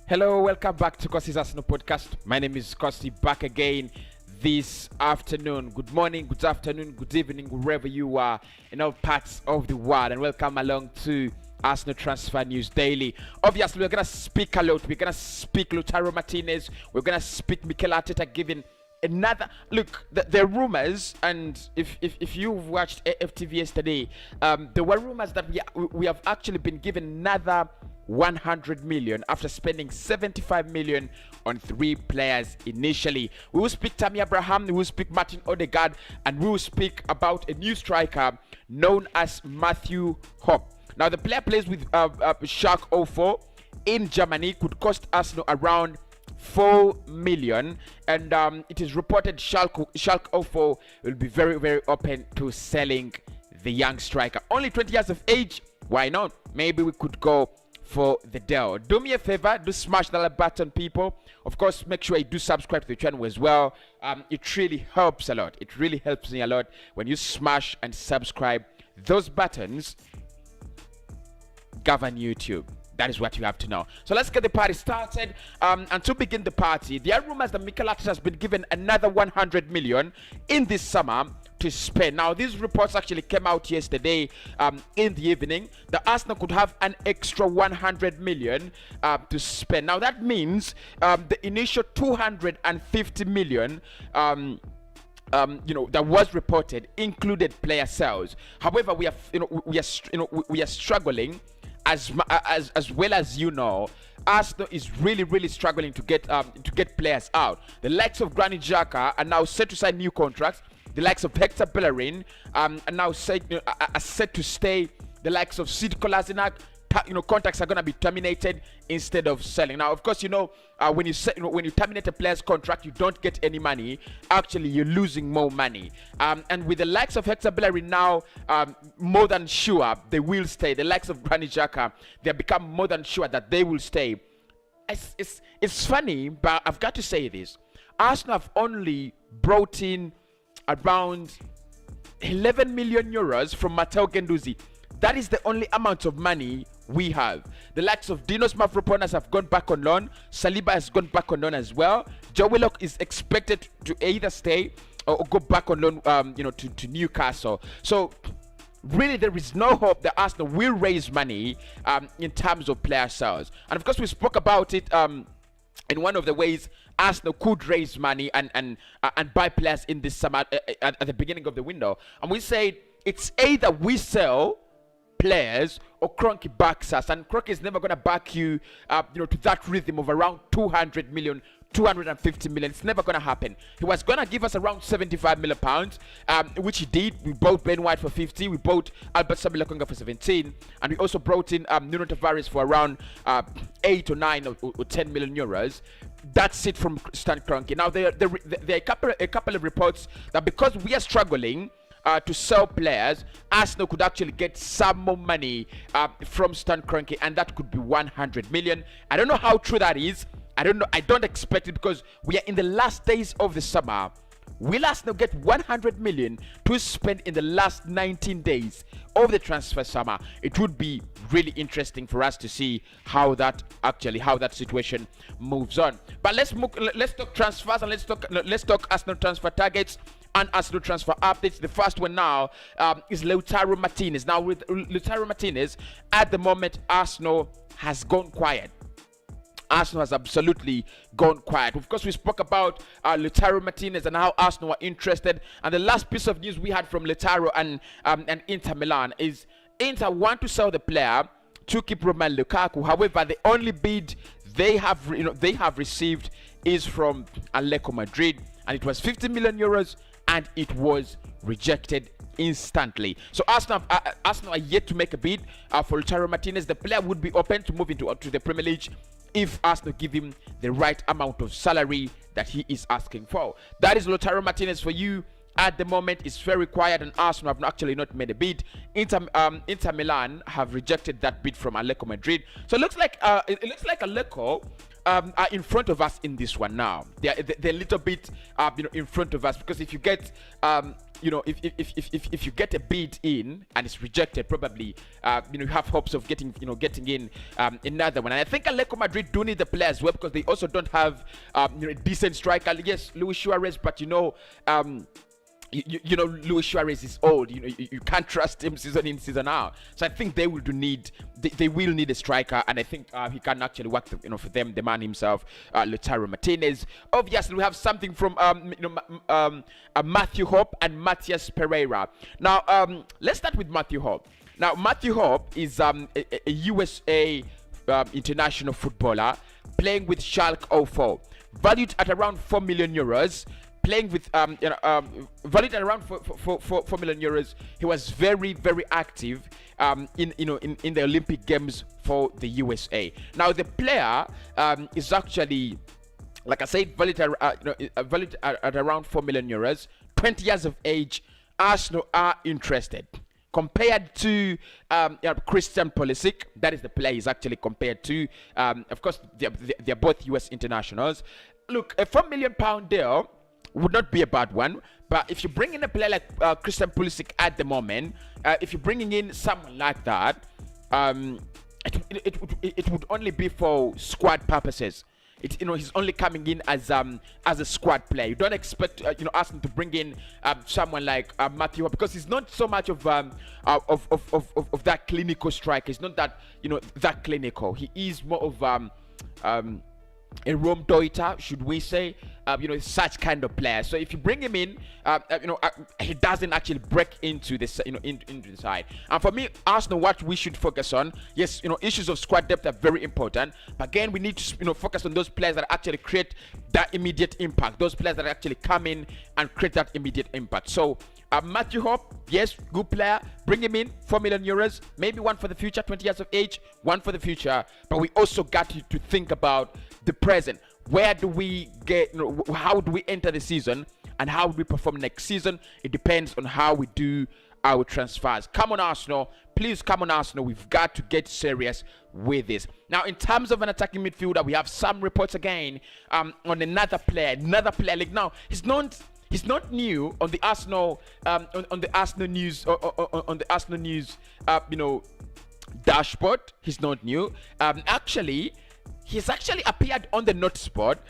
Hello, welcome back to Kosi's Arsenal podcast. My name is Kosi, back again this afternoon. Good morning, good afternoon, good evening, wherever you are in all parts of the world, and welcome along to Arsenal Transfer News Daily. Obviously, we're going to speak a lot. We're going to speak Lautaro Martinez. We're going to speak Mikel Arteta giving another look. The rumors, and if you've watched AFTV yesterday, there were rumors that we have actually been given another 100 million after spending 75 million on 3 players initially. We will speak Tammy Abraham, we will speak Martin Odegaard, and we will speak about a new striker known as Matthew Hopp. Now, the player plays with Schalke 04 in Germany, could cost Arsenal around 4 million, and it is reported Schalke 04 will be very open to selling the young striker. Only 20 years of age, why not? Maybe we could go for the deal. Do me a favor, do smash the like button, people. Of course, make sure you do subscribe to the channel as well. It really helps a lot. It really helps me a lot when you smash and subscribe. Those buttons govern YouTube. That is what you have to know. So let's get the party started. And to begin the party, there are rumors that Mikel Arteta has been given another 100 million in this summer to spend. Now, these reports actually came out yesterday in the evening. The Arsenal could have an extra 100 million to spend. Now, that means the initial 250 million that was reported included player sales. However, we are struggling. As well as Arsenal is really struggling to get players out. The likes of Granit Xhaka are now set to sign new contracts. The likes of Hector Bellerin are now set to stay. The likes of Sid Kolasinac, contracts are going to be terminated instead of selling. Now, of course, when you terminate a player's contract, you don't get any money. Actually, you're losing more money. And with the likes of Hector Bellerin now, more than sure they will stay. The likes of Granit Xhaka, they have become more than sure that they will stay. It's funny, but I've got to say this. Arsenal have only brought in around 11 million euros from Matteo Guendouzi. That is the only amount of money we have. The likes of Dinos Mavropanos have gone back on loan. Saliba has gone back on loan as well. Joe Willock is expected to either stay or go back on loan, to Newcastle. So really, there is no hope that Arsenal will raise money in terms of player sales. And of course, we spoke about it in one of the ways Arsenal could raise money and buy players in this summer at the beginning of the window. And we said it's either we sell players or Kroenke backs us, and Kroenke is never going to back you to that rhythm of around 200 million, 250 million. It's never going to happen. He was going to give us around 75 million pounds, which he did. We bought Ben White for 50, we bought Albert Samuel Lokonga for 17, and we also brought in Nuno Tavares for around 8 or 9 or 10 million euros. That's it from Stan Kroenke. Now, there are a couple of reports that because we are struggling to sell players, Arsenal could actually get some more money from Stan Kroenke, and that could be 100 million. I don't know how true that is. I don't know. I don't expect it because we are in the last days of the summer. Will Arsenal get 100 million to spend in the last 19 days of the transfer summer? It would be really interesting for us to see how that situation moves on. But let's talk transfers, and let's talk Arsenal transfer targets and Arsenal transfer updates. The first one now is Lautaro Martinez. Now, with Lautaro Martinez, at the moment, Arsenal has gone quiet. Arsenal has absolutely gone quiet. Of course, we spoke about Lautaro Martinez and how Arsenal were interested. And the last piece of news we had from Lautaro and Inter Milan is Inter want to sell the player to keep Romelu Lukaku. However, the only bid they have received is from Atletico Madrid, and it was 50 million euros, and it was rejected instantly. So Arsenal are yet to make a bid for Lautaro Martinez. The player would be open to move to the Premier League if Arsenal give him the right amount of salary that he is asking for. That is Lautaro Martinez for you. At the moment, it's very quiet, and Arsenal have actually not made a bid. Inter Milan have rejected that bid from Atletico Madrid. So it looks like Atletico are in front of us in this one now. They're a little bit in front of us, because if you get if you get a bid in and it's rejected, probably you have hopes of getting in another one. And I think Atletico Madrid do need the player as well, because they also don't have a decent striker. Yes, Luis Suarez, but Luis Suarez is old. You can't trust him season in, season out. So I think they will need a striker, and I think he can actually work for them. The man himself, Lautaro Martinez. Obviously, we have something from Matthew Hope and Matias Pereira. Now, let's start with Matthew Hope. Now, Matthew Hope is a USA international footballer playing with Schalke 04, valued at around 4 million euros. Playing with valued at around 4 million euros. He was very, very active in the Olympic Games for the USA. Now the player is actually, like I said, valued at around 4 million euros. 20 years of age. Arsenal are interested. Compared to Christian Pulisic, that is the player he's actually compared to. Of course, they're both US internationals. Look, a £4 million deal would not be a bad one, but if you bring in a player like Christian Pulisic at the moment, if you're bringing in someone like that, it would only be for squad purposes. He's only coming in as a squad player. You don't expect Arsenal to bring in someone like Matthew, because he's not so much of that clinical striker. He's not that that clinical. He is more of a Rome Deuter, should we say, such kind of player. So if you bring him in, he doesn't actually break into this, into the side. And for me, Arsenal, what we should focus on, yes, issues of squad depth are very important. But again, we need to, focus on those players that actually create that immediate impact. Those players that actually come in and create that immediate impact. So Matthew Hope, yes, good player. Bring him in, 4 million euros, maybe one for the future, 20 years of age, one for the future. But we also got to think about the present. Where do we get, how do we enter the season, and how do we perform next season? It depends on how we do our transfers. Come on, Arsenal. Please come on, Arsenal. We've got to get serious with this. Now, in terms of an attacking midfielder, we have some reports again on another player. Like now, he's not new on the Arsenal on the Arsenal news on the Arsenal news dashboard. He's not new. He's actually appeared on the note spot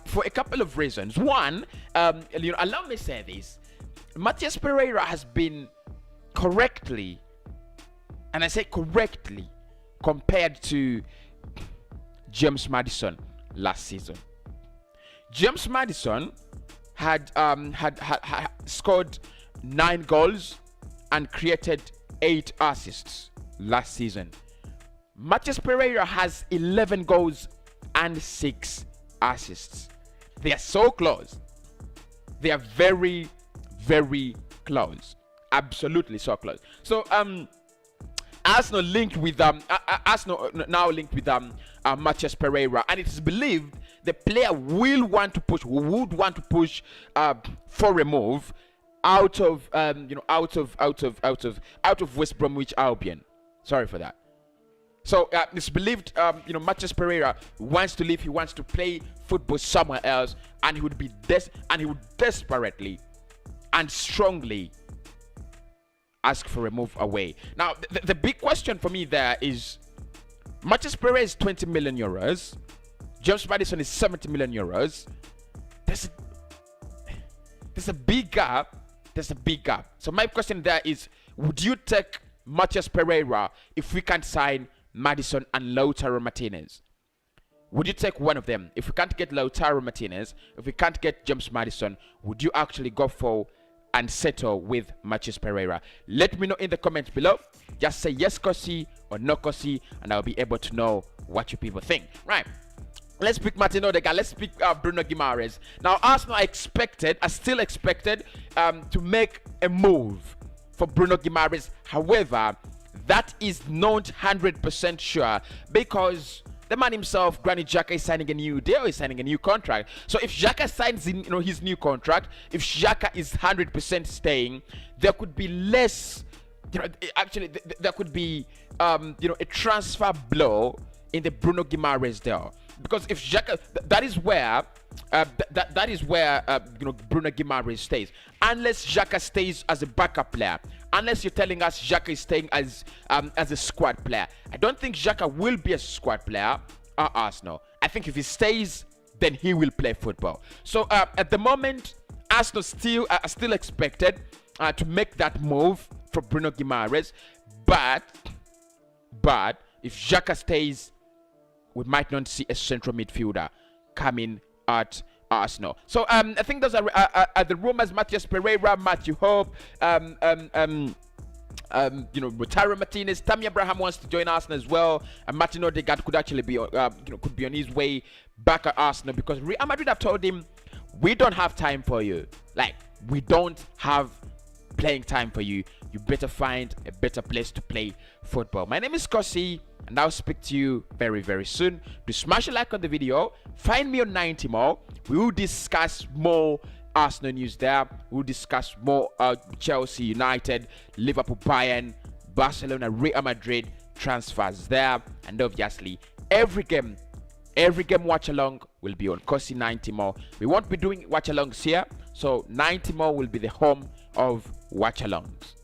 for a couple of reasons. One, allow me to say this: Matias Pereira has been correctly, and I say correctly, compared to James Maddison last season. James Maddison had scored 9 goals and created 8 assists last season. Matias Pereira has 11 goals and 6 assists. They are so close. They are very, very close. Absolutely so close. So Arsenal now linked with Matias Pereira, and it is believed the player would want to push for a move out of West Bromwich Albion. Sorry for that. So it's believed Matias Pereira wants to leave. He wants to play football somewhere else, and he would desperately and strongly ask for a move away. Now the big question for me there is, Matias Pereira is 20 million euros. James Maddison is 70 million euros. There's a big gap. So my question there is, would you take Matias Pereira if we can't sign Maddison and Lautaro Martinez? Would you take one of them? If we can't get Lautaro Martinez, if we can't get James Maddison, would you actually go for and settle with Matias Pereira? Let me know in the comments below. Just say yes, Kosi, or no, Kosi, and I'll be able to know what you people think. Right. Let's pick Martin Odegaard. Let's pick Bruno Guimaraes. Now, Arsenal are still expected to make a move for Bruno Guimaraes. However, that is not 100% sure, because the man himself, Granit Xhaka, is signing a new deal. He's signing a new contract. So if Xhaka signs his new contract, if Xhaka is 100% staying, there could be less. There could be a transfer blow in the Bruno Guimaraes deal. Because if Xhaka, that is where that is where Bruno Guimaraes stays. Unless Xhaka stays as a backup player, unless you're telling us Xhaka is staying as a squad player, I don't think Xhaka will be a squad player at Arsenal. I think if he stays, then he will play football. So at the moment, Arsenal are still expected to make that move for Bruno Guimaraes, but if Xhaka stays, we might not see a central midfielder coming at Arsenal. So I think those are the rumors. Matheus Pereira, Matthew Hope, Lautaro Martinez, Tammy Abraham wants to join Arsenal as well, and Martin Odegaard could actually be could be on his way back at Arsenal, because Real Madrid have told him, we don't have time for you. Like, we don't have playing time for you. You better find a better place to play football. My name is Kosi, and I'll speak to you very, very soon. Do smash a like on the video. Find me on 90 More. We will discuss more Arsenal news there. We'll discuss more Chelsea, United, Liverpool, Bayern, Barcelona, Real Madrid transfers there. And obviously, every game watch along will be on Kosi 90 More. We won't be doing watch alongs here, so 90 More will be the home of watch alongs.